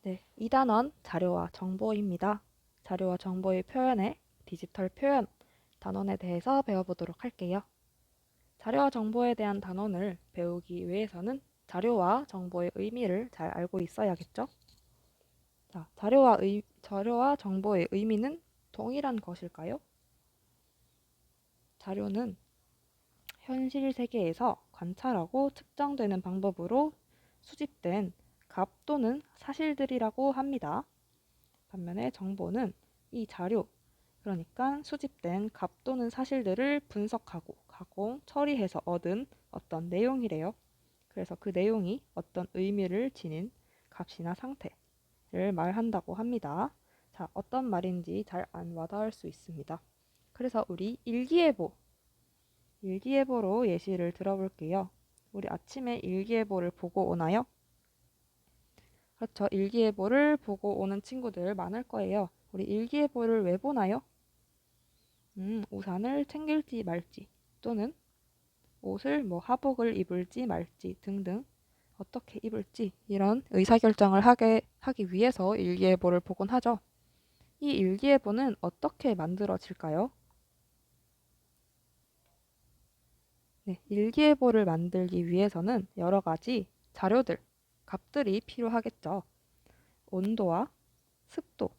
네, 2단원 자료와 정보입니다. 자료와 정보의 표현에 디지털 표현 단원에 대해서 배워보도록 할게요. 자료와 정보에 대한 단원을 배우기 위해서는 자료와 정보의 의미를 잘 알고 있어야겠죠? 자, 자료와 정보의 의미는 동일한 것일까요? 자료는 현실 세계에서 관찰하고 측정되는 방법으로 수집된 값 또는 사실들이라고 합니다. 반면에 정보는 이 자료, 그러니까 수집된 값 또는 사실들을 분석하고 가공, 처리해서 얻은 어떤 내용이래요. 그래서 그 내용이 어떤 의미를 지닌 값이나 상태를 말한다고 합니다. 자, 어떤 말인지 잘 안 와닿을 수 있습니다. 그래서 우리 일기예보로 예시를 들어볼게요. 우리 아침에 일기예보를 보고 오나요? 그렇죠. 일기예보를 보고 오는 친구들 많을 거예요. 우리 일기예보를 왜 보나요? 우산을 챙길지 말지 또는 옷을 하복을 입을지 말지 등등 어떻게 입을지 이런 의사결정을 하기 위해서 일기예보를 보곤 하죠. 이 일기예보는 어떻게 만들어질까요? 네, 일기예보를 만들기 위해서는 여러 가지 자료들, 값들이 필요하겠죠. 온도와 습도,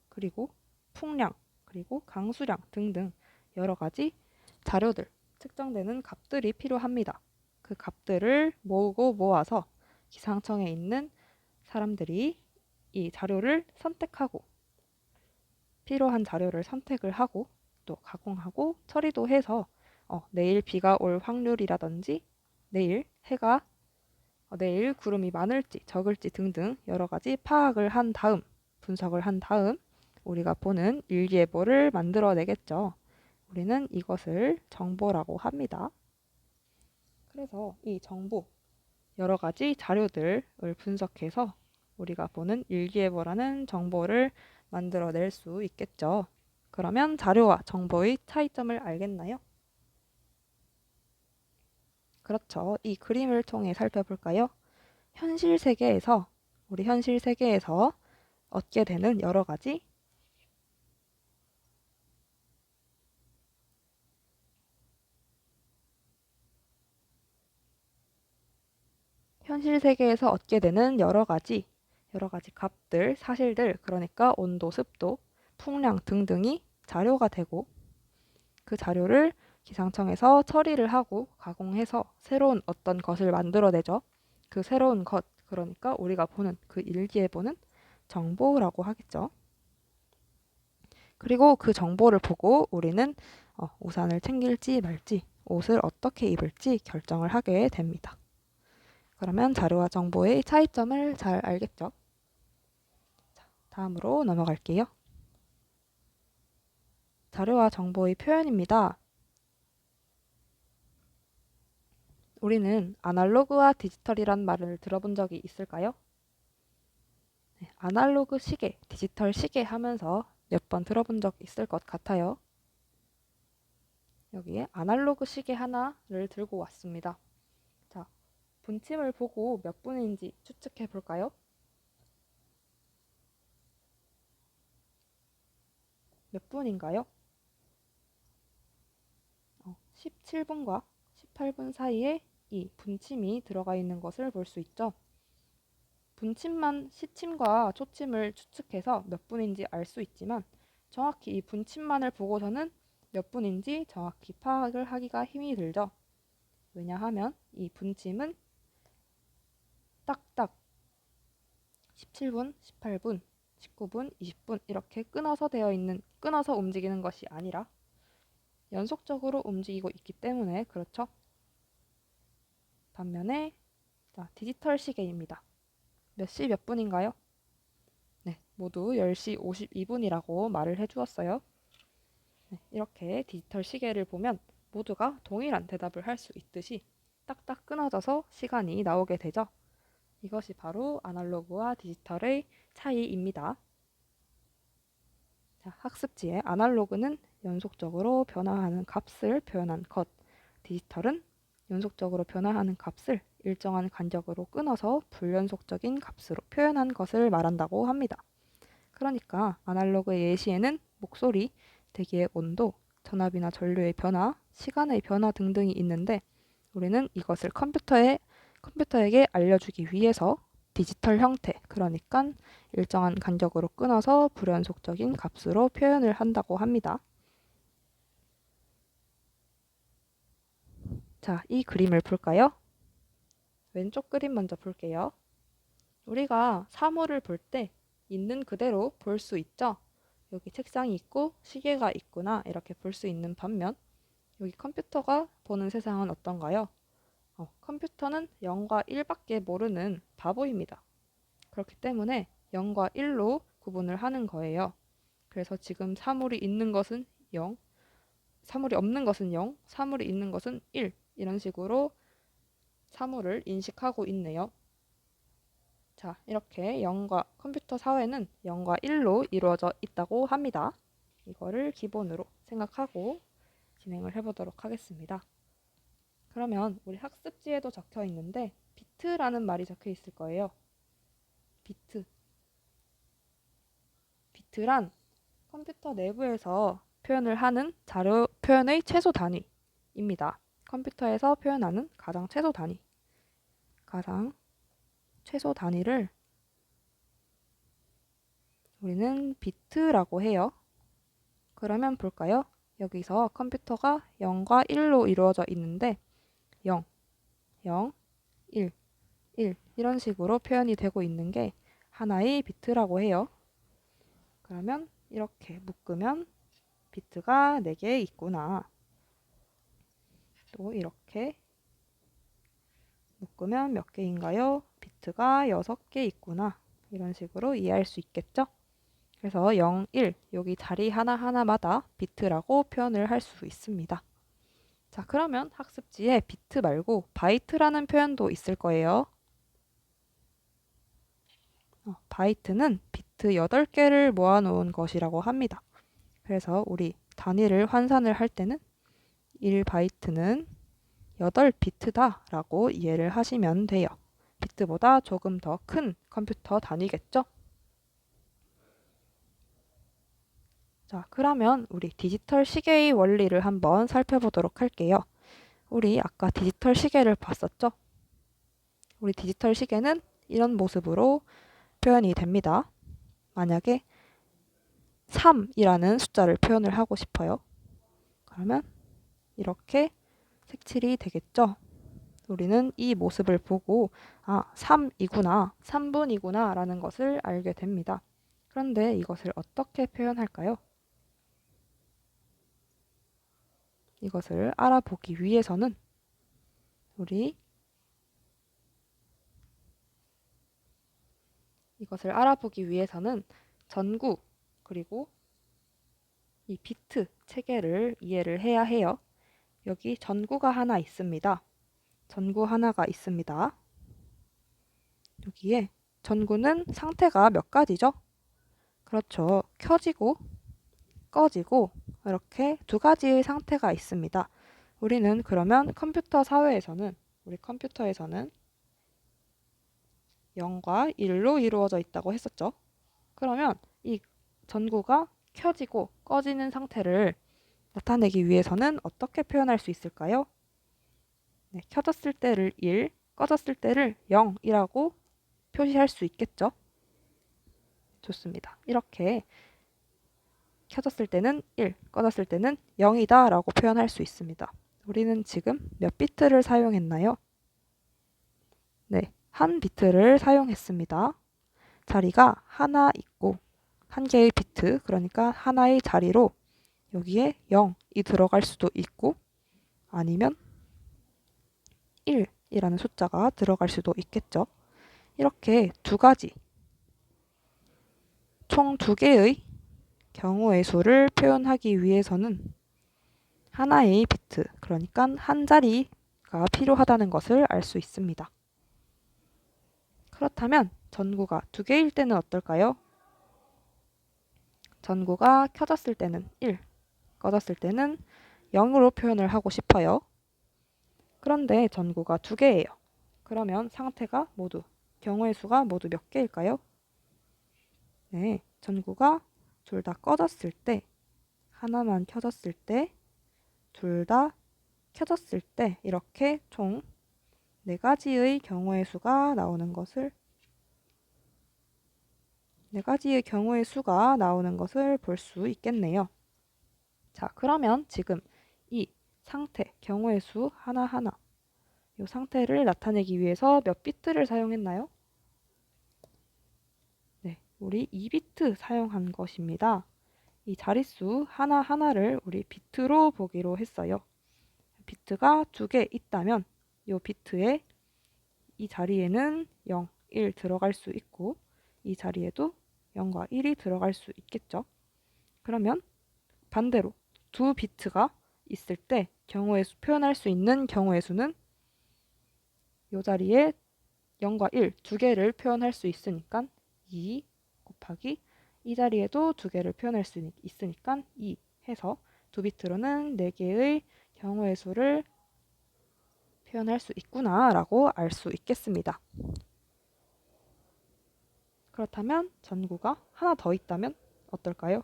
그리고 풍량, 그리고 강수량 등등 여러 가지 자료들, 측정되는 값들이 필요합니다. 그 값들을 모으고 모아서 기상청에 있는 사람들이 이 자료를 선택하고 필요한 자료를 선택을 하고 또 가공하고 처리도 해서 내일 비가 올 확률이라든지 내일 해가 내일 구름이 많을지 적을지 등등 여러 가지 파악을 한 다음 분석을 한 다음 우리가 보는 일기예보를 만들어내겠죠. 우리는 이것을 정보라고 합니다. 그래서 이 정보, 여러 가지 자료들을 분석해서 우리가 보는 일기예보라는 정보를 만들어낼 수 있겠죠. 그러면 자료와 정보의 차이점을 알겠나요? 그렇죠. 이 그림을 통해 살펴볼까요? 현실 세계에서, 우리 현실 세계에서 얻게 되는 여러 가지 현실 세계에서 얻게 되는 여러 가지 값들, 사실들, 그러니까 온도, 습도, 풍량 등등이 자료가 되고 그 자료를 기상청에서 처리를 하고 가공해서 새로운 어떤 것을 만들어내죠. 그 새로운 것, 그러니까 우리가 보는 그 일기예보는 정보라고 하겠죠. 그리고 그 정보를 보고 우리는 우산을 챙길지 말지, 옷을 어떻게 입을지 결정을 하게 됩니다. 그러면 자료와 정보의 차이점을 잘 알겠죠? 다음으로 넘어갈게요. 자료와 정보의 표현입니다. 우리는 아날로그와 디지털이란 말을 들어본 적이 있을까요? 네, 아날로그 시계, 디지털 시계 하면서 몇 번 들어본 적 있을 것 같아요. 여기에 아날로그 시계 하나를 들고 왔습니다. 자, 분침을 보고 몇 분인지 추측해 볼까요? 몇 분인가요? 17분과 18분 사이에 이 분침이 들어가 있는 것을 볼 수 있죠. 분침만 시침과 초침을 추측해서 몇 분인지 알 수 있지만 정확히 이 분침만을 보고서는 몇 분인지 정확히 파악을 하기가 힘이 들죠. 왜냐하면 이 분침은 딱딱 17분, 18분, 19분, 20분 이렇게 끊어서 움직이는 것이 아니라 연속적으로 움직이고 있기 때문에 그렇죠. 반면에 디지털 시계입니다. 몇 시 몇 분인가요? 네, 모두 10시 52분이라고 말을 해주었어요. 네, 이렇게 디지털 시계를 보면 모두가 동일한 대답을 할 수 있듯이 딱딱 끊어져서 시간이 나오게 되죠. 이것이 바로 아날로그와 디지털의 차이입니다. 자, 학습지에 아날로그는 연속적으로 변화하는 값을 표현한 것, 디지털은 연속적으로 변화하는 값을 일정한 간격으로 끊어서 불연속적인 값으로 표현한 것을 말한다고 합니다. 그러니까 아날로그의 예시에는 목소리, 대기의 온도, 전압이나 전류의 변화, 시간의 변화 등등이 있는데 우리는 이것을 컴퓨터에게 알려주기 위해서 디지털 형태, 그러니까 일정한 간격으로 끊어서 불연속적인 값으로 표현을 한다고 합니다. 자, 이 그림을 볼까요? 왼쪽 그림 먼저 볼게요. 우리가 사물을 볼 때 있는 그대로 볼 수 있죠? 여기 책상이 있고 시계가 있구나 이렇게 볼 수 있는 반면 여기 컴퓨터가 보는 세상은 어떤가요? 컴퓨터는 0과 1밖에 모르는 바보입니다. 그렇기 때문에 0과 1로 구분을 하는 거예요. 그래서 지금 사물이 있는 것은 0, 사물이 없는 것은 0, 사물이 있는 것은 1 이런 식으로 사물을 인식하고 있네요. 자, 이렇게 컴퓨터 사회는 0과 1로 이루어져 있다고 합니다. 이거를 기본으로 생각하고 진행을 해보도록 하겠습니다. 그러면 우리 학습지에도 적혀 있는데 비트라는 말이 적혀 있을 거예요. 비트. 비트란 컴퓨터 내부에서 표현을 하는 자료 표현의 최소 단위입니다. 컴퓨터에서 표현하는 가장 최소 단위를 우리는 비트라고 해요. 그러면 볼까요? 여기서 컴퓨터가 0과 1로 이루어져 있는데 0, 0, 1, 1 이런 식으로 표현이 되고 있는 게 하나의 비트라고 해요. 그러면 이렇게 묶으면 비트가 4개 있구나. 또 이렇게 묶으면 몇 개인가요? 비트가 6개 있구나. 이런 식으로 이해할 수 있겠죠? 그래서 0, 1 여기 자리 하나하나마다 비트라고 표현을 할 수 있습니다. 자, 그러면 학습지에 비트 말고 바이트라는 표현도 있을 거예요. 바이트는 비트 8개를 모아놓은 것이라고 합니다. 그래서 우리 단위를 환산을 할 때는 1바이트는 8비트다 라고 이해를 하시면 돼요. 비트보다 조금 더 큰 컴퓨터 단위겠죠? 자, 그러면 우리 디지털 시계의 원리를 한번 살펴보도록 할게요. 우리 아까 디지털 시계를 봤었죠? 우리 디지털 시계는 이런 모습으로 표현이 됩니다. 만약에 3이라는 숫자를 표현을 하고 싶어요. 그러면 이렇게 색칠이 되겠죠? 우리는 이 모습을 보고 3이구나, 3분이구나 라는 것을 알게 됩니다. 그런데 이것을 어떻게 표현할까요? 이것을 알아보기 위해서는 전구 그리고 이 비트 체계를 이해를 해야 해요. 여기 전구가 하나 있습니다. 전구 하나가 있습니다. 여기에 전구는 상태가 몇 가지죠? 그렇죠. 켜지고 꺼지고 이렇게 2가지의 상태가 있습니다. 우리는 그러면 우리 컴퓨터에서는 0과 1로 이루어져 있다고 했었죠. 그러면 이 전구가 켜지고 꺼지는 상태를 나타내기 위해서는 어떻게 표현할 수 있을까요? 네, 켜졌을 때를 1, 꺼졌을 때를 0이라고 표시할 수 있겠죠? 좋습니다. 이렇게 켜졌을 때는 1, 꺼졌을 때는 0이다 라고 표현할 수 있습니다. 우리는 지금 몇 비트를 사용했나요? 네, 1비트를 사용했습니다. 자리가 하나 있고 한 개의 비트, 그러니까 하나의 자리로 여기에 0이 들어갈 수도 있고 아니면 1이라는 숫자가 들어갈 수도 있겠죠. 이렇게 2가지, 총 2개의 경우의 수를 표현하기 위해서는 하나의 비트, 그러니까 한 자리가 필요하다는 것을 알 수 있습니다. 그렇다면 전구가 2개일 때는 어떨까요? 전구가 켜졌을 때는 1, 꺼졌을 때는 0으로 표현을 하고 싶어요. 그런데 전구가 2개예요. 그러면 상태가 모두, 경우의 수가 모두 몇 개일까요? 네, 전구가 둘 다 꺼졌을 때, 하나만 켜졌을 때, 둘 다 켜졌을 때 이렇게 총 4가지의 경우의 수가 나오는 것을 볼 수 있겠네요. 자, 그러면 지금 이 상태, 경우의 수 하나하나, 이 상태를 나타내기 위해서 몇 비트를 사용했나요? 네, 우리 2비트 사용한 것입니다. 이 자릿수 하나하나를 우리 비트로 보기로 했어요. 비트가 2개 있다면 이 비트에 이 자리에는 0, 1 들어갈 수 있고 이 자리에도 0과 1이 들어갈 수 있겠죠. 그러면 반대로 2비트가 있을 때 경우의 수, 표현할 수 있는 경우의 수는 이 자리에 0과 1 2개를 표현할 수 있으니까 2 곱하기 이 자리에도 2개를 표현할 수 있으니까 2 해서 2비트로는 4개의 경우의 수를 표현할 수 있구나 라고 알 수 있겠습니다. 그렇다면 전구가 하나 더 있다면 어떨까요?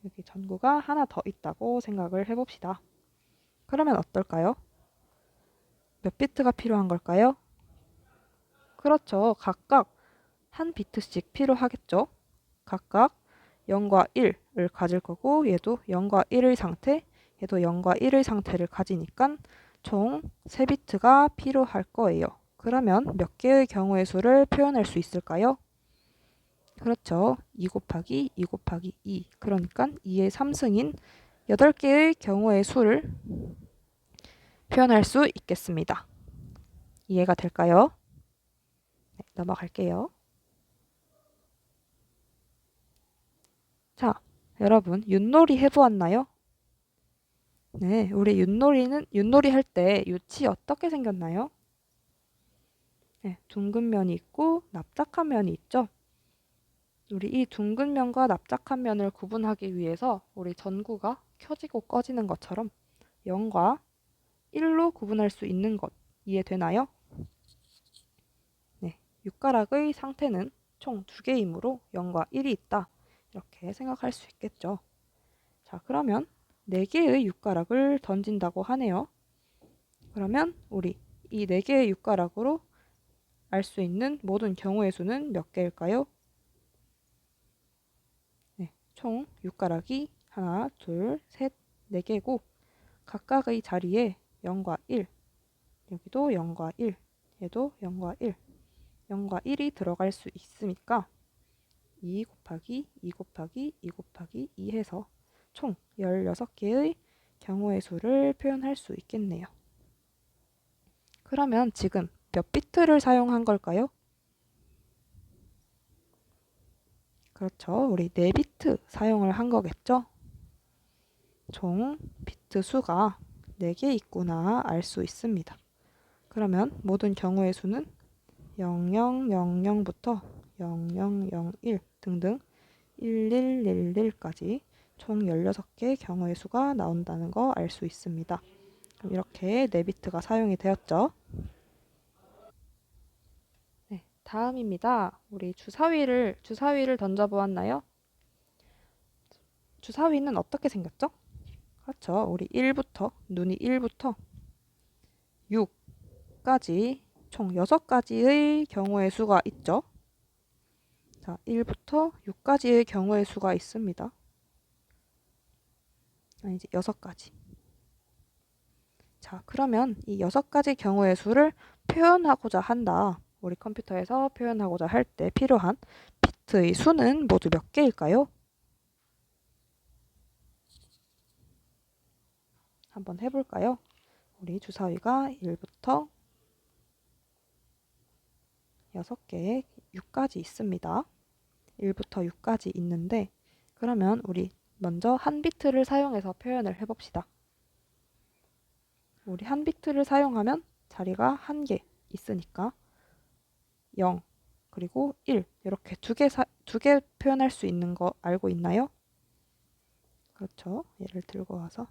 여기 전구가 하나 더 있다고 생각을 해봅시다. 그러면 어떨까요? 몇 비트가 필요한 걸까요? 그렇죠. 각각 한 비트씩 필요하겠죠. 각각 0과 1을 가질 거고 얘도 0과 1의 상태, 얘도 0과 1의 상태를 가지니까 총 3비트가 필요할 거예요. 그러면 몇 개의 경우의 수를 표현할 수 있을까요? 그렇죠. 2 곱하기 2 곱하기 2. 그러니까 2의 3승인 8개의 경우의 수를 표현할 수 있겠습니다. 이해가 될까요? 네, 넘어갈게요. 자, 여러분 윷놀이 해보았나요? 네, 우리 윷놀이 할 때 윷이 어떻게 생겼나요? 네, 둥근 면이 있고 납작한 면이 있죠. 우리 이 둥근 면과 납작한 면을 구분하기 위해서 우리 전구가 켜지고 꺼지는 것처럼 0과 1로 구분할 수 있는 것 이해되나요? 네, 육가락의 상태는 총 2개이므로 0과 1이 있다. 이렇게 생각할 수 있겠죠. 자, 그러면 4개의 육가락을 던진다고 하네요. 그러면 우리 이 4개의 육가락으로 알 수 있는 모든 경우의 수는 몇 개일까요? 네, 총 육가락이 하나, 둘, 셋, 4개고 각각의 자리에 0과 1, 여기도 0과 1, 얘도 0과 1, 0과 1이 들어갈 수 있으니까 2 곱하기 2 곱하기 2 곱하기 2 해서 총 16개의 경우의 수를 표현할 수 있겠네요. 그러면 지금 몇 비트를 사용한 걸까요? 그렇죠. 우리 4비트 사용을 한 거겠죠? 총 비트 수가 4개 있구나 알 수 있습니다. 그러면 모든 경우의 수는 0000부터 0001 등등 1111까지 총 16개 경우의 수가 나온다는 거 알 수 있습니다. 그럼 이렇게 4비트가 사용이 되었죠. 네, 다음입니다. 우리 주사위를 던져보았나요? 주사위는 어떻게 생겼죠? 그렇죠. 우리 1부터 눈이 1부터 6까지 총 6가지의 경우의 수가 있죠. 자, 1부터 6가지의 경우의 수가 있습니다. 이제 6가지. 자, 그러면 이 6가지 경우의 수를 표현하고자 한다. 우리 컴퓨터에서 표현하고자 할 때 필요한 비트의 수는 모두 몇 개일까요? 한번 해볼까요? 우리 주사위가 1부터 6개에 6까지 있습니다. 1부터 6까지 있는데 그러면 우리 먼저 한 비트를 사용해서 표현을 해봅시다. 우리 한 비트를 사용하면 자리가 1개 있으니까 0 그리고 1 이렇게 두 개 표현할 수 있는 거 알고 있나요? 그렇죠. 얘를 들고 와서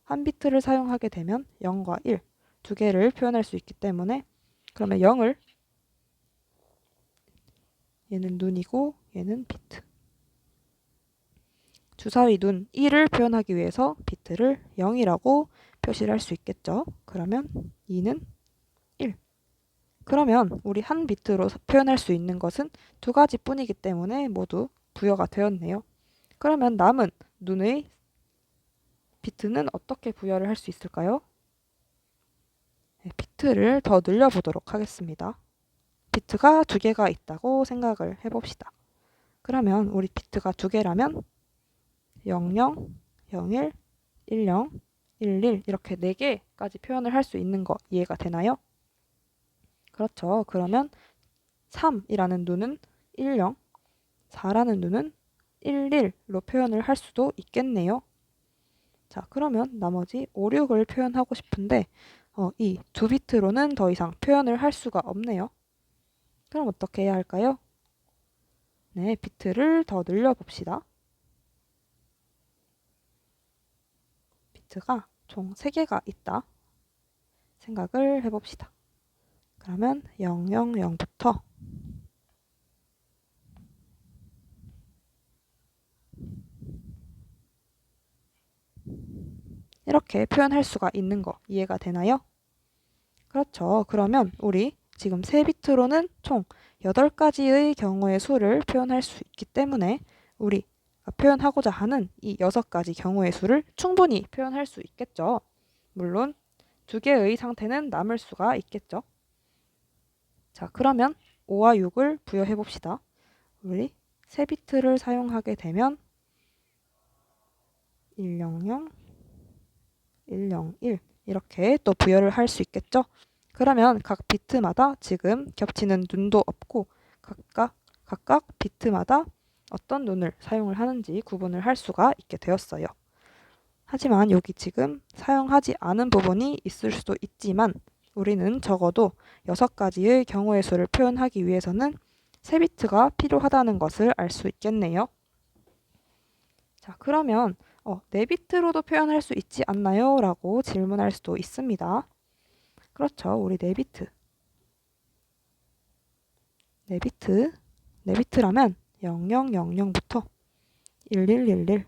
한 비트를 사용하게 되면 0과 1 두 개를 표현할 수 있기 때문에 그러면 0을 얘는 눈이고 얘는 비트. 주사위 눈 1을 표현하기 위해서 비트를 0이라고 표시를 할 수 있겠죠. 그러면 2는 1. 그러면 우리 한 비트로 표현할 수 있는 것은 두 가지 뿐이기 때문에 모두 부여가 되었네요. 그러면 남은 눈의 비트는 어떻게 부여를 할 수 있을까요? 네, 비트를 더 늘려보도록 하겠습니다. 비트가 두 개가 있다고 생각을 해봅시다. 그러면 우리 비트가 두 개라면 00, 01, 10, 11 이렇게 네 개까지 표현을 할 수 있는 거 이해가 되나요? 그렇죠. 그러면 3이라는 눈은 10, 4라는 눈은 11로 표현을 할 수도 있겠네요. 자, 그러면 나머지 5, 6을 표현하고 싶은데 이 두 비트로는 더 이상 표현을 할 수가 없네요. 그럼 어떻게 해야 할까요? 네, 비트를 더 늘려봅시다. 비트가 총 3개가 있다 생각을 해봅시다. 그러면 000부터 이렇게 표현할 수가 있는 거 이해가 되나요? 그렇죠. 그러면 우리 지금 3비트로는 총 8가지의 경우의 수를 표현할 수 있기 때문에 우리가 표현하고자 하는 이 6가지 경우의 수를 충분히 표현할 수 있겠죠. 물론 2개의 상태는 남을 수가 있겠죠. 자, 그러면 5와 6을 부여해 봅시다. 우리 3비트를 사용하게 되면 100, 101 이렇게 또 부여를 할 수 있겠죠. 그러면 각 비트마다 지금 겹치는 눈도 없고 각각 비트마다 어떤 눈을 사용을 하는지 구분을 할 수가 있게 되었어요. 하지만 여기 지금 사용하지 않은 부분이 있을 수도 있지만 우리는 적어도 6가지의 경우의 수를 표현하기 위해서는 3비트가 필요하다는 것을 알 수 있겠네요. 자, 그러면 4비트로도 표현할 수 있지 않나요? 라고 질문할 수도 있습니다. 그렇죠. 우리 4비트. 4비트라면 0000부터 1111,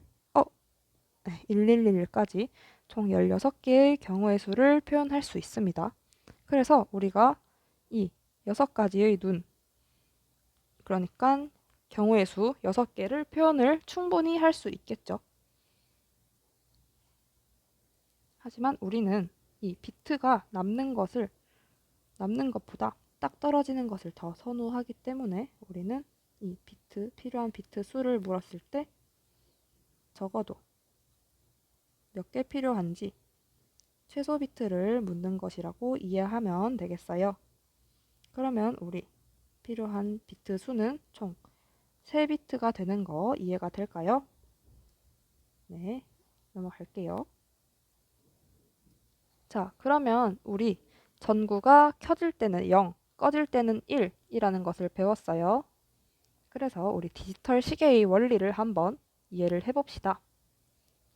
1111까지 총 16개의 경우의 수를 표현할 수 있습니다. 그래서 우리가 이 6가지의 눈, 그러니까 경우의 수 6개를 표현을 충분히 할 수 있겠죠. 하지만 우리는 이 비트가 남는 것보다 딱 떨어지는 것을 더 선호하기 때문에 우리는 이 필요한 비트 수를 물었을 때 적어도 몇 개 필요한지 최소 비트를 묻는 것이라고 이해하면 되겠어요. 그러면 우리 필요한 비트 수는 총 3비트가 되는 거 이해가 될까요? 네, 넘어갈게요. 자, 그러면 우리 전구가 켜질 때는 0, 꺼질 때는 1이라는 것을 배웠어요. 그래서 우리 디지털 시계의 원리를 한번 이해를 해봅시다.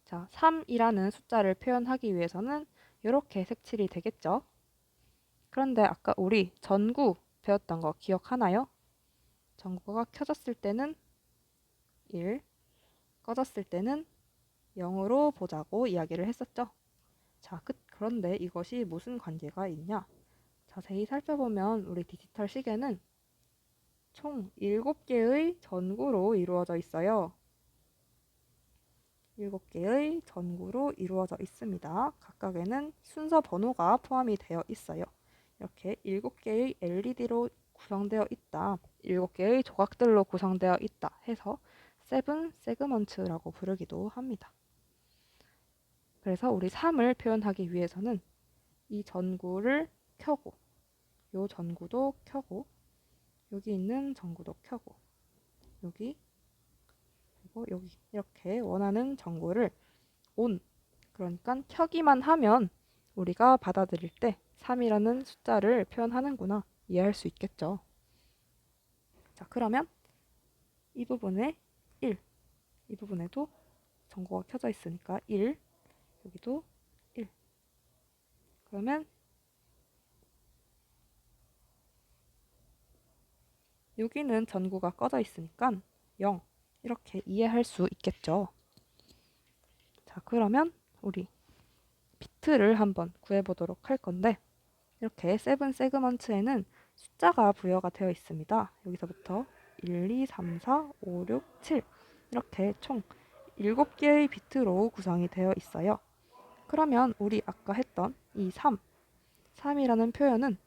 자, 3이라는 숫자를 표현하기 위해서는 이렇게 색칠이 되겠죠. 그런데 아까 우리 전구 배웠던 거 기억하나요? 전구가 켜졌을 때는 1, 꺼졌을 때는 0으로 보자고 이야기를 했었죠. 자, 그런데 이것이 무슨 관계가 있냐? 자세히 살펴보면 우리 디지털 시계는 총 7개의 전구로 이루어져 있어요. 7개의 전구로 이루어져 있습니다. 각각에는 순서 번호가 포함이 되어 있어요. 이렇게 7개의 LED로 구성되어 있다, 7개의 조각들로 구성되어 있다 해서 세븐 세그먼트라고 부르기도 합니다. 그래서 우리 3을 표현하기 위해서는 이 전구를 켜고 이 전구도 켜고 여기 있는 전구도 켜고 여기 그리고 여기 이렇게 원하는 전구를 ON, 그러니까 켜기만 하면 우리가 받아들일 때 3이라는 숫자를 표현하는구나 이해할 수 있겠죠. 자, 그러면 이 부분에 1, 이 부분에도 전구가 켜져 있으니까 1, 여기도 1. 그러면 여기는 전구가 꺼져 있으니까 0 이렇게 이해할 수 있겠죠. 자, 그러면 우리 비트를 한번 구해보도록 할 건데 이렇게 세븐 세그먼트에는 숫자가 부여가 되어 있습니다. 여기서부터 1, 2, 3, 4, 5, 6, 7 이렇게 총 7개의 비트로 구성이 되어 있어요. 그러면 우리 아까 했던 이 3이라는 표현은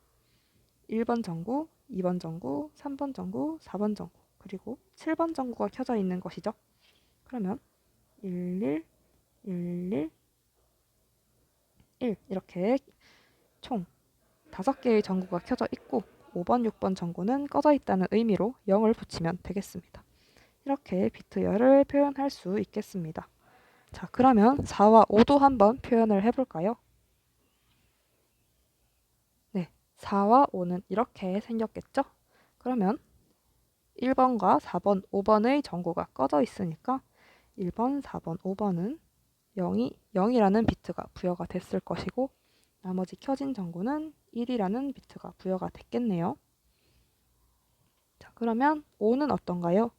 1번 전구, 2번 전구, 3번 전구, 4번 전구, 그리고 7번 전구가 켜져 있는 것이죠. 그러면 11, 11, 1 이렇게 총 5개의 전구가 켜져 있고 5번, 6번 전구는 꺼져 있다는 의미로 0을 붙이면 되겠습니다. 이렇게 비트열을 표현할 수 있겠습니다. 자, 그러면 4와 5도 한번 표현을 해볼까요? 네, 4와 5는 이렇게 생겼겠죠? 그러면 1번과 4번, 5번의 전구가 꺼져 있으니까 1번, 4번, 5번은 0이라는 비트가 부여가 됐을 것이고 나머지 켜진 전구는 1이라는 비트가 부여가 됐겠네요. 자, 그러면 5는 어떤가요?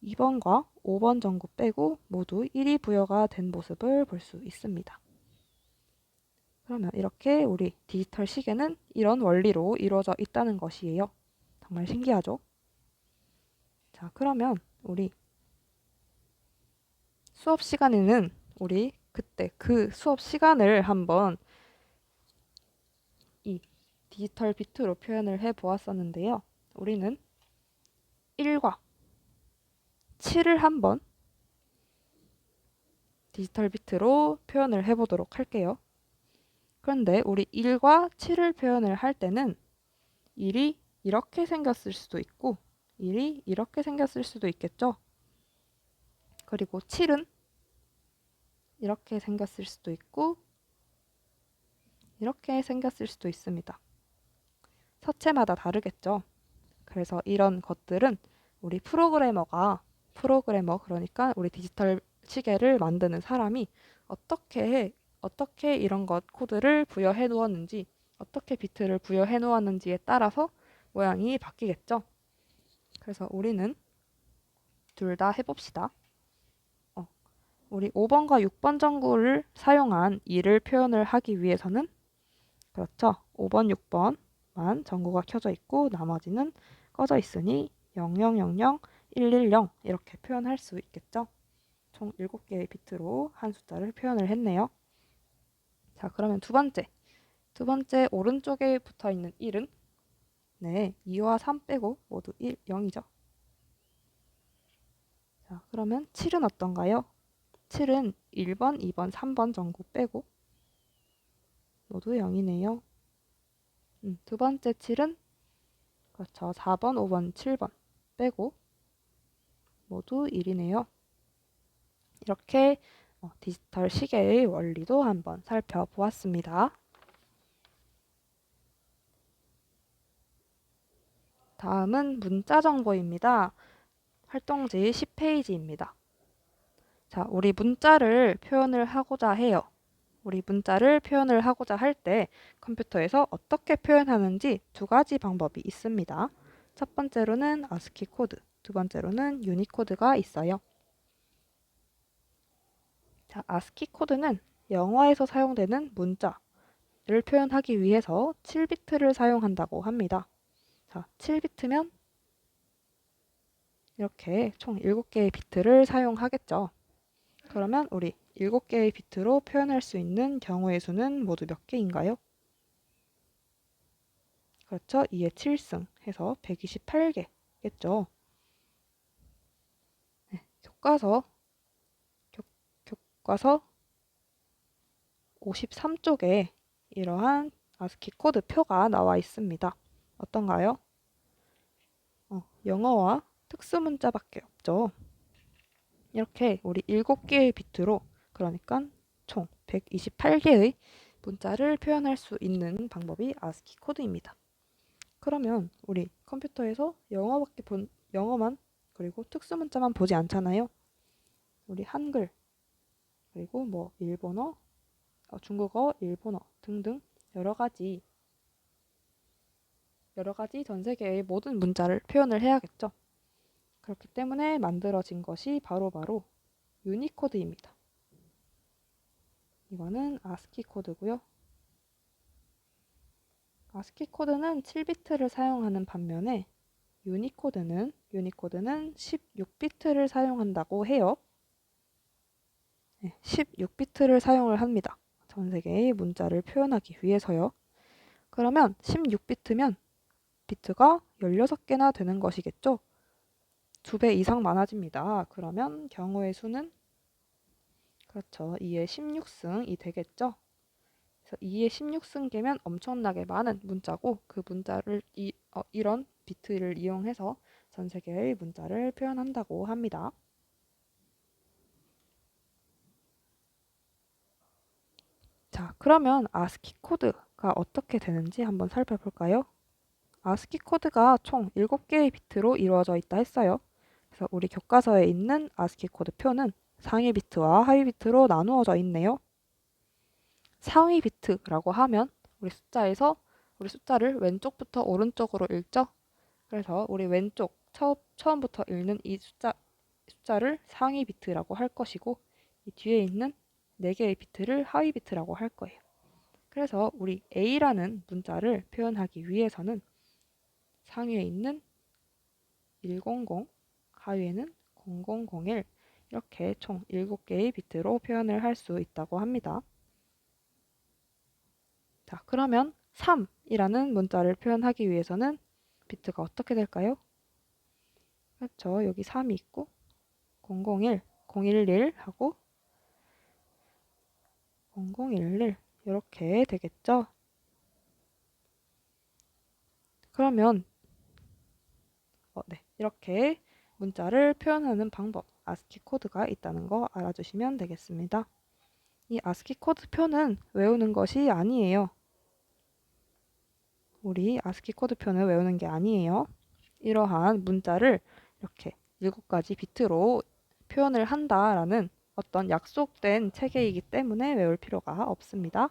2번과 5번 전구 빼고 모두 1이 부여가 된 모습을 볼 수 있습니다. 그러면 이렇게 우리 디지털 시계는 이런 원리로 이루어져 있다는 것이에요. 정말 신기하죠? 자, 그러면 우리 수업 시간에는 우리 그때 그 수업 시간을 한번 이 디지털 비트로 표현을 해 보았었는데요. 우리는 1과 7을 한번 디지털 비트로 표현을 해 보도록 할게요. 그런데 우리 1과 7을 표현을 할 때는 1이 이렇게 생겼을 수도 있고 1이 이렇게 생겼을 수도 있겠죠. 그리고 7은 이렇게 생겼을 수도 있고 이렇게 생겼을 수도 있습니다. 서체마다 다르겠죠. 그래서 이런 것들은 우리 프로그래머 그러니까 우리 디지털 시계를 만드는 사람이 어떻게 이런 것 코드를 부여해 놓았는지 어떻게 비트를 부여해 놓았는지에 따라서 모양이 바뀌겠죠. 그래서 우리는 둘 다 해봅시다. 우리 5번과 6번 전구를 사용한 2를 표현을 하기 위해서는 그렇죠. 5번, 6번만 전구가 켜져 있고 나머지는 꺼져 있으니 0000, 110 이렇게 표현할 수 있겠죠. 총 7개의 비트로 한 숫자를 표현을 했네요. 자, 그러면 두 번째 오른쪽에 붙어 있는 1은 네, 2와 3 빼고 모두 0이죠. 자, 그러면 7은 어떤가요? 7은 1번, 2번, 3번 전구 빼고 모두 0이네요. 두 번째 7은 그렇죠. 4번, 5번, 7번 빼고 모두 1이네요. 이렇게 디지털 시계의 원리도 한번 살펴보았습니다. 다음은 문자 정보입니다. 활동지 10페이지입니다. 자, 우리 문자를 표현을 하고자 해요. 우리 문자를 표현을 하고자 할 때 컴퓨터에서 어떻게 표현하는지 두 가지 방법이 있습니다. 첫 번째로는 아스키 코드, 두 번째로는 유니코드가 있어요. 자, 아스키 코드는 영어에서 사용되는 문자를 표현하기 위해서 7비트를 사용한다고 합니다. 자, 7비트면 이렇게 총 7개의 비트를 사용하겠죠. 그러면 우리 7개의 비트로 표현할 수 있는 경우의 수는 모두 몇 개인가요? 그렇죠. 2의 7승 해서 128개겠죠. 네, 교과서 53쪽에 이러한 아스키 코드 표가 나와 있습니다. 어떤가요? 영어와 특수 문자밖에 없죠. 이렇게 우리 7개의 비트로 그러니까 총 128개의 문자를 표현할 수 있는 방법이 아스키 코드입니다. 그러면 우리 컴퓨터에서 영어만 그리고 특수 문자만 보지 않잖아요. 우리 한글 그리고 뭐 일본어, 중국어, 일본어 등등 여러 가지 여러 가지 전 세계의 모든 문자를 표현을 해야겠죠. 그렇기 때문에 만들어진 것이 바로 유니코드입니다. 이거는 아스키 코드고요. 아스키 코드는 7비트를 사용하는 반면에 유니코드는 16비트를 사용한다고 해요. 네, 16비트를 사용을 합니다. 전 세계의 문자를 표현하기 위해서요. 그러면 16비트면 비트가 16개나 되는 것이겠죠? 2배 이상 많아집니다. 그러면 경우의 수는 그렇죠. 2의 16승이 되겠죠? 그래서 2의 16승계면 엄청나게 많은 문자고 그 문자를 이런 비트를 이용해서 전 세계의 문자를 표현한다고 합니다. 자, 그러면 아스키 코드가 어떻게 되는지 한번 살펴볼까요? 아스키 코드가 총 7개의 비트로 이루어져 있다 했어요. 그래서 우리 교과서에 있는 아스키 코드 표는 상위 비트와 하위 비트로 나누어져 있네요. 상위 비트라고 하면 우리 숫자를 왼쪽부터 오른쪽으로 읽죠. 그래서 우리 왼쪽 처음부터 읽는 이 숫자를 상위 비트라고 할 것이고 이 뒤에 있는 4개의 비트를 하위 비트라고 할 거예요. 그래서 우리 A라는 문자를 표현하기 위해서는 상위에 있는 100, 하위에는 0001 이렇게 총 7개의 비트로 표현을 할 수 있다고 합니다. 자, 그러면 3이라는 문자를 표현하기 위해서는 비트가 어떻게 될까요? 그렇죠. 여기 3이 있고 001, 011 하고 0011 이렇게 되겠죠. 그러면 네, 이렇게 문자를 표현하는 방법, 아스키 코드가 있다는 거 알아주시면 되겠습니다. 이 아스키 코드 표는 외우는 것이 아니에요. 우리 아스키 코드 표는 외우는 게 아니에요. 이러한 문자를 이렇게 7가지 비트로 표현을 한다라는 어떤 약속된 체계이기 때문에 외울 필요가 없습니다.